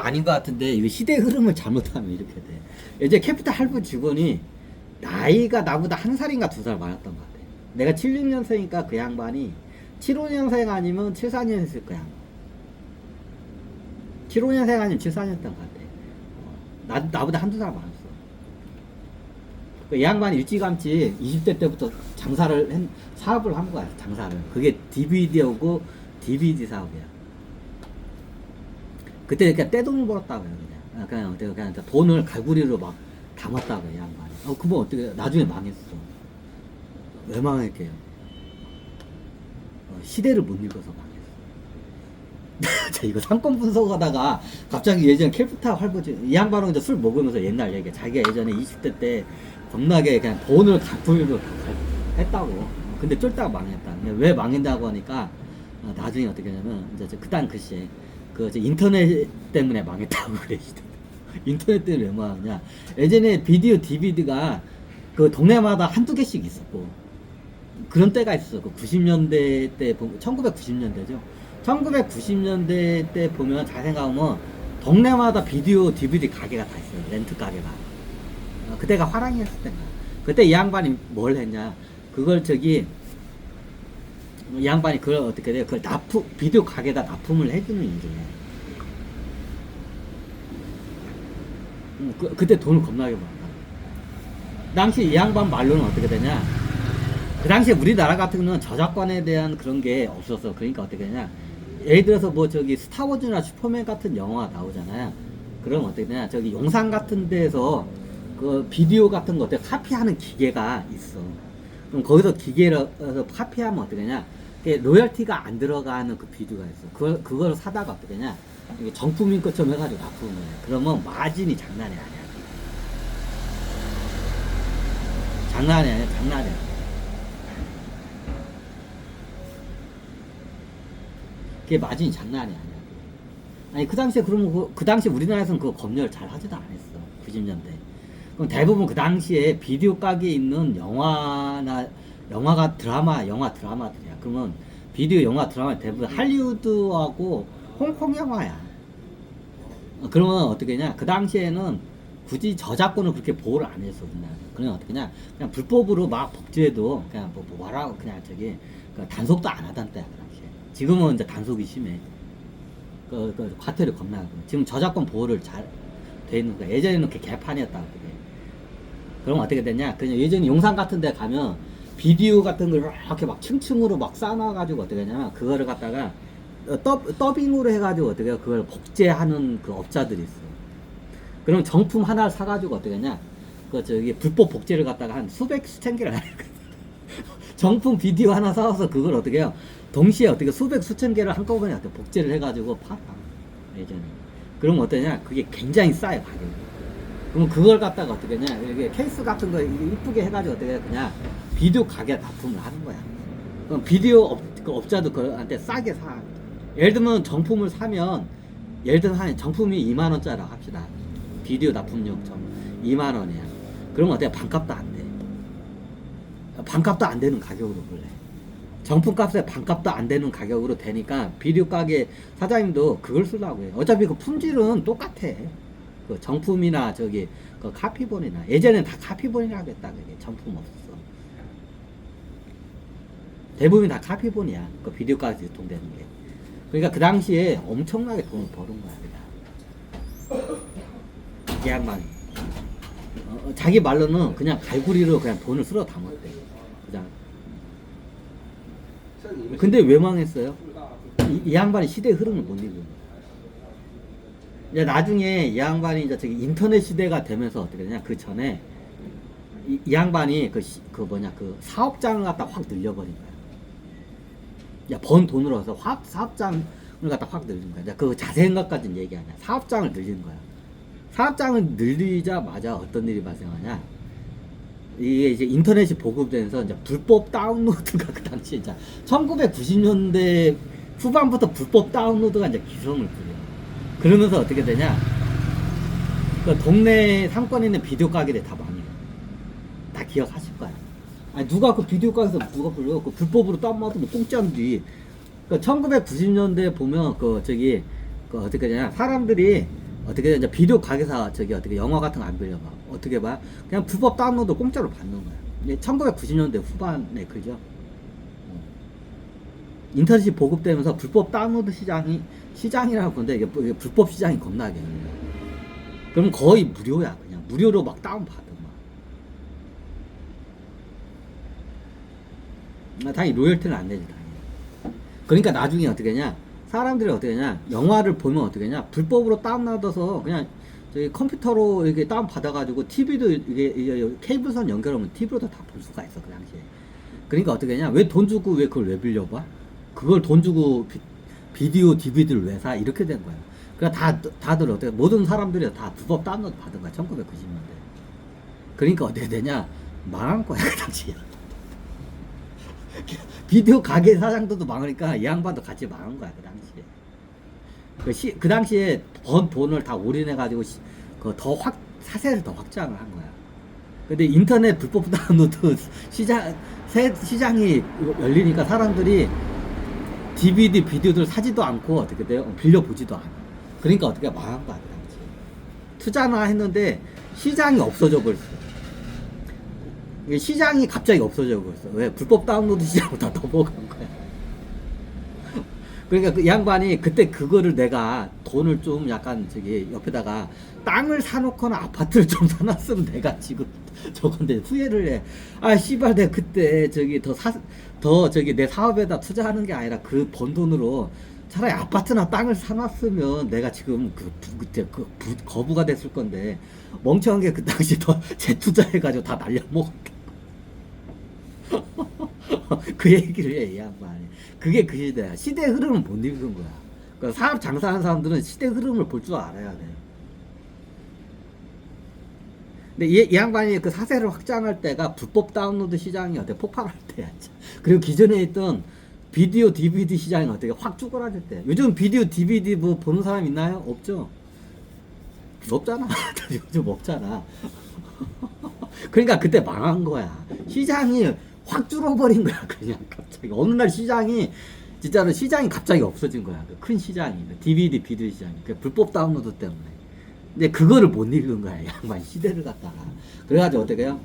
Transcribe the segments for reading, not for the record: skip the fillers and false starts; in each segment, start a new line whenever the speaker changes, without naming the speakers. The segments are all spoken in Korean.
아닌 것 같은데 이거 시대 흐름을 잘못하면 이렇게 돼. 이제 캐피탈 할부 직원이 나이가 나보다 한 살인가 두 살 많았던 것 같아. 내가 76년생이니까 그 양반이 75년생 아니면 74년생일 거야. 75년생 아니면 74년생 것 같아. 나보다 한두 살 많았어. 이 양반이 일찌감치 20대 때부터 사업을 한 거야, 장사를. 그게 DVD하고 DVD 사업이야. 그때 그냥 떼돈을 벌었다고요, 그냥 돈을 갈구리로 막 담았다고요, 이 양반이. 그거 어떻게, 나중에 망했어. 왜 망했게요? 시대를 못 읽어서 망했어. 이거 상권 분석하다가 갑자기 예전 캐피탈 할부지, 이 양반은 이제 술 먹으면서 옛날 얘기야. 자기가 예전에 20대 때 겁나게 그냥 돈을 갈구리로 했다고. 근데 쫄다가 망했다. 왜 망했다고 하니까, 나중에 어떻게 하냐면, 이제 그딴 글씨, 인터넷 때문에 망했다고 그래. 인터넷 때문에 왜 망하냐. 예전에 비디오 DVD가 그 동네마다 한두 개씩 있었고, 그런 때가 있었어. 그 90년대 때, 1990년대죠. 1990년대 때 보면 잘 생각하면 동네마다 비디오 DVD 가게가 다 있어요. 렌트 가게가. 그때가 화랑이었을 때인가. 그때 이 양반이 뭘 했냐. 이 양반이 그걸 어떻게 돼? 그걸 비디오 가게에다 납품을 해주는 일이에요. 그때 돈을 겁나게 벌었다. 당시 이 양반 말로는 어떻게 되냐. 그 당시에 우리나라 같은 경우는 저작권에 대한 그런 게 없었어. 그러니까 어떻게 되냐. 예를 들어서 스타워즈나 슈퍼맨 같은 영화가 나오잖아요. 그럼 어떻게 되냐. 용산 같은 데서 그 비디오 같은 것들 카피하는 기계가 있어. 그럼 거기서 기계에서 카피하면 어떻게 되냐. 로열티가 안 들어가는 그 비디오가 있어. 그걸 사다가 어떻게 되냐. 이게 정품인 것처럼 해가지고 납품을 해. 그러면 마진이 장난이 아니야. 장난이 아니야. 그게 마진이 장난이 아니야. 아니, 그 당시에 그러면 그 당시에 우리나라에서는 그거 검열을 잘 하지도 않았어. 90년대. 그럼 대부분 그 당시에 비디오 가게에 있는 영화 드라마들이야. 그러면 비디오 영화 드라마 대부분 할리우드하고 홍콩 영화야. 그러면 어떻게 했냐. 그 당시에는 굳이 저작권을 그렇게 보호를 안 했어. 그냥 어떻게 했냐. 그냥 불법으로 막 복제해도 그냥 뭐라고 그냥 단속도 안 하던 때야. 그 당시에. 지금은 이제 단속이 심해. 과태료 겁나 하고. 지금 저작권 보호를 잘 돼 있는 거야. 예전에는 그게 개판이었다. 그럼 어떻게 됐냐. 그냥 예전에 용산 같은 데 가면 비디오 같은 걸 이렇게 막 층층으로 막 쌓아놔가지고 어떻게 하냐면 그거를 갖다가 더빙으로 해가지고 어떻게 해요? 그걸 복제하는 그 업자들이 있어. 그럼 정품 하나를 사가지고 어떻게 하냐. 불법 복제를 갖다가 한 수천 개를 정품 비디오 하나 사와서 그걸 어떻게 해요? 동시에 어떻게 수천 개를 한꺼번에 어떻게 복제를 해가지고 팔아. 예전에. 그러면 어떠냐? 그게 굉장히 싸요, 가격이. 그럼 그걸 갖다가 어떻게 하냐? 이게 케이스 같은 거 이쁘게 해가지고 어떻게 해? 그냥 비디오 가게 납품을 하는 거야. 그럼 비디오 업자도 그한테 싸게 사. 예를 들면 정품을 사면, 예를 들면 정품이 2만원짜리 합시다. 비디오 납품용 2만원이야. 그러면 어떻게 반값도 안 돼. 반값도 안 되는 가격으로 그래. 정품값에 반값도 안 되는 가격으로 되니까 비디오 가게 사장님도 그걸 쓰려고 해. 어차피 그 품질은 똑같아. 그 정품이나 그 카피본이나. 예전엔 다 카피본이라고 했다. 그게 정품 없었어. 대부분 다 카피본이야. 그 비디오 가게에서 유통되는 게. 그러니까 그 당시에 엄청나게 돈을 버는 거야, 그냥. 이 양반이. 자기 말로는 그냥 갈구리로 그냥 돈을 쓸어 담았대. 그냥. 근데 왜 망했어요? 이 양반이 시대의 흐름을 못 읽은 거야. 이제 나중에 이 양반이 이제 인터넷 시대가 되면서 어떻게 되냐. 그 전에 이 양반이 그 사업장을 갖다 확 늘려버린 거야. 야, 번 돈으로 해서 사업장을 갖다 확 늘린 거야. 그 자세한 것까지는 얘기 아니야. 사업장을 늘린 거야. 사업장을 늘리자마자 어떤 일이 발생하냐. 이게 이제 인터넷이 보급되면서 이제 불법 다운로드가 그 당시에 이제 1990년대 후반부터 불법 다운로드가 이제 기성을 부려. 그러면서 어떻게 되냐. 그 동네 상권에 있는 비디오 가게들 다 망해. 다 기억하실 거야. 아니, 누가 그 비디오 가게에서 누가 불러? 그 불법으로 다운받으면 공짜인데. 그 1990년대 보면 어떻게 되냐. 사람들이 어떻게 이제 비디오 가게사 저기 어떻게 영화 같은 거 안 빌려봐. 어떻게 봐? 그냥 불법 다운로드 공짜로 받는 거야. 1990년대 후반에 그죠? 인터넷이 보급되면서 불법 다운로드 시장이라고 건데 이게 불법 시장이 겁나게. 그럼 거의 무료야. 그냥 무료로 막 다운 받아. 당연히 로열티는 안 내지 당연히. 그러니까 나중에 어떻게 하냐, 사람들이 어떻게 하냐, 영화를 보면 어떻게 하냐, 불법으로 다운받아서 그냥 저기 컴퓨터로 이게 다운 받아가지고 TV도 이게 케이블선 연결하면 TV로도 다 볼 수가 있어 그 당시에. 그러니까 어떻게 하냐, 왜 돈 주고 왜 그걸 왜 빌려봐? 그걸 돈 주고 비디오 DVD를 왜 사? 이렇게 된 거야. 그러니까 다들 어떻게, 모든 사람들이 다 불법 다운로드 받은 거야 1990년대. 그러니까 어떻게 되냐, 망한 거야 그 당시에. 비디오 가게 사장들도 망하니까 이 양반도 같이 망한 거야 그 당시에. 그 당시에 번 돈을 다 올인해가지고 사세를 더 확장을 한 거야. 근데 인터넷 불법 다운로드 시장이 열리니까 사람들이 DVD 비디오들 사지도 않고 어떻게 돼요? 빌려보지도 않아. 그러니까 어떻게 망한 거야 그 당시에. 투자나 했는데 시장이 없어져 버렸어. 시장이 갑자기 없어져 버렸어. 왜? 불법 다운로드 시장으로 다 넘어간 거야. 그러니까 그 양반이 그때 그거를 내가 돈을 좀 약간 저기 옆에다가 땅을 사놓거나 아파트를 좀 사놨으면 내가 지금 저건데 후회를 해. 아 씨발 내가 그때 저기 더 저기 내 사업에다 투자하는 게 아니라 그 번 돈으로 차라리 아파트나 땅을 사놨으면 내가 지금 그때 거부가 됐을 건데 멍청한 게 그 당시 더 재투자해가지고 다 날려먹었다. 그 얘기를 해, 이 양반이. 그게 그 시대야. 시대의 흐름을 못 읽은 거야. 그러니까 사업 장사하는 사람들은 시대 흐름을 볼 줄 알아야 돼. 근데 이 양반이 그 사세를 확장할 때가 불법 다운로드 시장이 어때 폭발할 때야. 그리고 기존에 있던 비디오 DVD 시장이 어떻게 확 쭈그라들 때. 요즘 비디오 DVD 뭐 보는 사람 있나요? 없죠? 없잖아. 요즘 없잖아. 그러니까 그때 망한 거야. 시장이 확 줄어버린 거야. 그냥 갑자기 어느 날 시장이 진짜로 시장이 갑자기 없어진 거야. 그 큰 시장이 DVD 비디오 시장이 그 불법 다운로드 때문에. 근데 그거를 못 읽은 거야. 양반 시대를 갖다가. 그래가지고 어떻게 해요?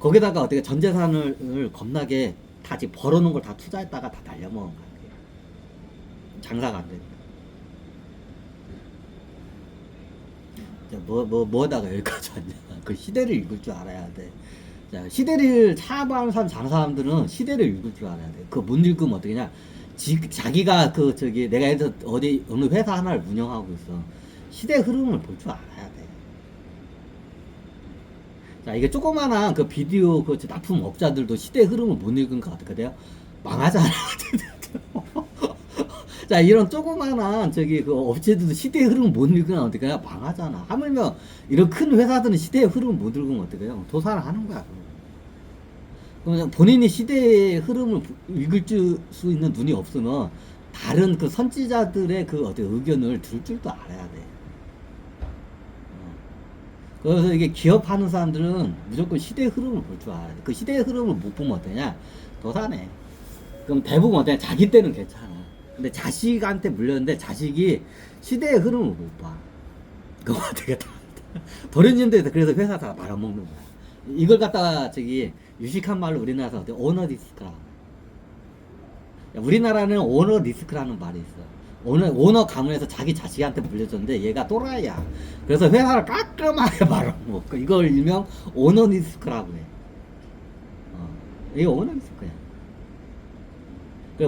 거기다가 어떻게 전 재산을 겁나게 다 지금 벌어놓은 걸 다 투자했다가 다 날려먹은 거야. 장사가 안 되니까. 뭐다가 여기까지 왔냐. 그 시대를 읽을 줄 알아야 돼. 자, 시대를 차반하는 사람, 자는 사람들은 시대를 읽을 줄 알아야 돼. 그거 못 읽으면 어떻게냐. 자기가 내가 어느 회사 하나를 운영하고 있어. 시대 흐름을 볼 줄 알아야 돼. 자, 이게 조그마한 그 비디오 납품 업자들도 시대 흐름을 못 읽으니까 어떻게 돼요? 망하잖아. 자, 이런 조그마한 그 업체들도 시대의 흐름을 못 읽으면 어떻게 해요? 망하잖아. 하물며 이런 큰 회사들은 시대의 흐름을 못 읽으면 어떻게 해요? 도산을 하는 거야. 그럼 본인이 시대의 흐름을 읽을 수 있는 눈이 없으면 다른 그 선지자들의 그 어떤 의견을 들을 줄도 알아야 돼. 그래서 이게 기업하는 사람들은 무조건 시대의 흐름을 볼 줄 알아야 돼. 그 시대의 흐름을 못 보면 어떠냐? 도산해. 그럼 대부분 어떠냐? 자기 때는 괜찮아. 근데 자식한테 물렸는데 자식이 시대의 흐름을 못 봐. 그거 어떻게 도련님들에서 그래서 회사 다 말아먹는 거야. 이걸 갖다가 유식한 말로 우리나라에서 어때? 오너 리스크라. 우리나라는 오너 리스크라는 말이 있어. 오너 가문에서 자기 자식한테 물려줬는데 얘가 또라이야. 그래서 회사를 깔끔하게 말아먹고 이걸 일명 오너 리스크라고 해. 이게 오너 리스크야.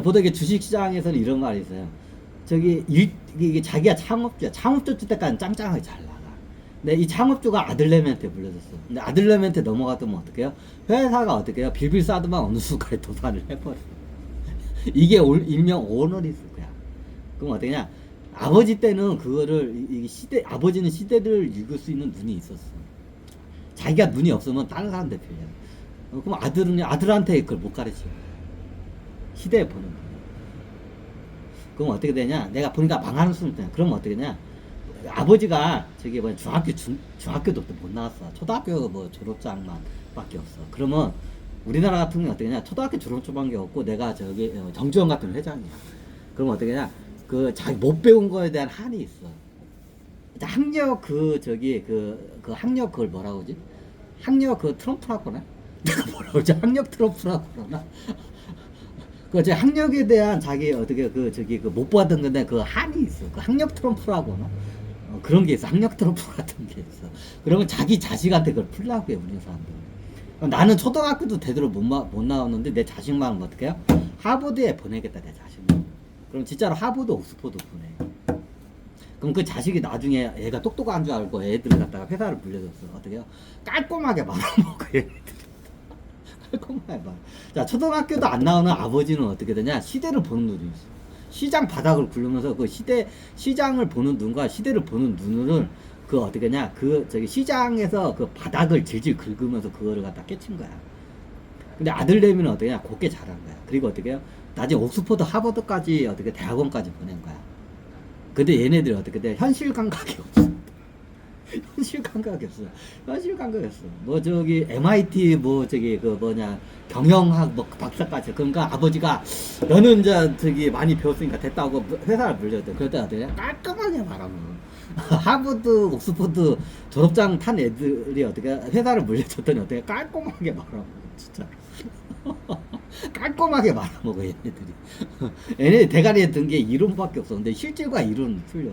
보통 이게 주식시장에서는 이런 말이 있어요. 이게 자기가 창업주야. 창업주 때까지는 짱짱하게 잘 나가. 근데 이 창업주가 아들내미한테 물려줬어. 근데 아들내미한테 넘어갔으면 어떡해요? 회사가 어떻게 해요? 빌빌 싸더만 어느 순간에 도산을 해버려. 이게 일명 오너 리스크야. 그럼 어떻게냐? 아버지 때는 그거를, 아버지는 시대를 읽을 수 있는 눈이 있었어. 자기가 눈이 없으면 다른 사람한테 빌려. 그럼 아들한테 그걸 못 가르쳐. 시대에 보는 거야. 그럼 어떻게 되냐? 내가 보니까 망하는 수는 그러면 어떻게 되냐? 아버지가 중학교도 못 나왔어. 초등학교 졸업장만 밖에 없어. 그러면 우리나라 같은 경우는 어떻게 되냐? 초등학교 졸업장밖에 없고 내가 정주영 같은 회장이야. 그러면 어떻게 되냐? 자기 못 배운 거에 대한 한이 있어. 학력 그 저기 그 학력 그걸 뭐라고 그러지? 학력 그 트럼프라고 그러나? 내가 뭐라고 그러지? 학력 트럼프라고 그러나? 그 제 학력에 대한 자기 어떻게 그 저기 그 못 받은 건데 그 한이 있어. 그 학력 트럼프라고 하나? 그런 게 있어. 학력 트럼프 같은 게 있어. 그러면 자기 자식한테 그걸 풀라고 해, 우리 사람들. 나는 초등학교도 제대로 못 나왔는데 내 자식만 어떻게 해요? 하버드에 보내겠다, 내 자식만. 그럼 진짜로 하버드, 옥스퍼드 보내. 그럼 그 자식이 나중에 애가 똑똑한 줄 알고 애들을 갖다가 회사를 불려줬어. 어떻게 해요? 깔끔하게 말아먹어, 애들. 깔끔하게 말. 자, 초등학교도 안 나오는 아버지는 어떻게 되냐? 시대를 보는 눈이 있어. 시장 바닥을 굴르면서 그 시장을 보는 눈과 시대를 보는 눈을 그 어떻게 냐? 그 저기 시장에서 그 바닥을 질질 긁으면서 그거를 갖다 깨친 거야. 근데 아들 내미는 어떻게 냐? 곱게 자란 거야. 그리고 어떻게 해요? 나중에 옥스퍼드, 하버드까지 어떻게 대학원까지 보낸 거야. 근데 얘네들이 어떻게 돼? 현실 감각이 없어. 현실 감각이 없어. 현실 감각이 없어. 뭐 저기 MIT 뭐 저기 그 뭐냐 경영학 뭐 박사까지. 그러니까 아버지가 너는 이제 저기 많이 배웠으니까 됐다고 회사를 물렸대. 그랬더니 어떻게 깔끔하게 말하고 하버드, 옥스퍼드 졸업장 탄 애들이 어떻게 회사를 물려줬더니 어떻게 깔끔하게 말하고 진짜. 깔끔하게 말아먹어 얘네들이. 얘네 대가리에 든 게 이론밖에 없어. 근데 실질과 이론은 틀려.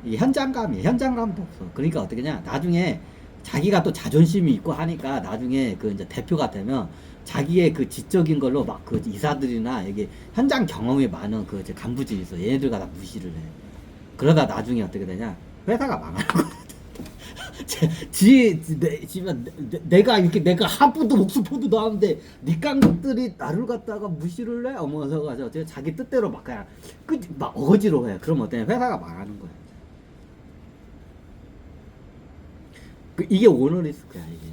이 현장감도 없어. 그러니까 어떻게냐 나중에 자기가 또 자존심이 있고 하니까 나중에 그 이제 대표가 되면 자기의 그 지적인 걸로 막 그 이사들이나 이게 현장 경험이 많은 그 이제 간부들이 있어. 얘네들 갖다 무시를 해. 그러다 나중에 어떻게 되냐 회사가 망하는 거야. 내가 이렇게 내가 하버드 옥스퍼드 나왔는데 니깡들이 나를 갖다가 무시를 해? 어머서 가서 자기 뜻대로 막 그냥 막 어거지로 해. 그럼 어때? 회사가 망하는 거야. 이게 오너리스크야 이게.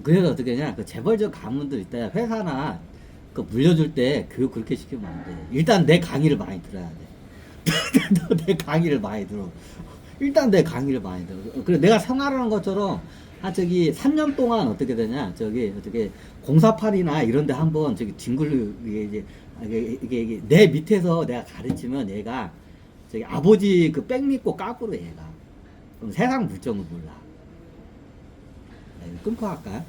그래서 어떻게 하냐 그 재벌적 가문들 있다 회사나 그 물려줄 때 교육 그렇게 시키면 안 돼. 일단 내 강의를 많이 들어야 돼. 내 강의를 많이 들어. 일단 내 강의를 많이 들어. 그래 내가 생활하는 것처럼 저기 3년 동안 어떻게 되냐 저기 어떻게 048이나 이런데 한번 저기 뒹굴 이게 내 밑에서 내가 가르치면 얘가 저기 아버지 그 백 믿고 까불어 얘가. 그럼 세상 물정을 몰라. 네, 끊고 할까요?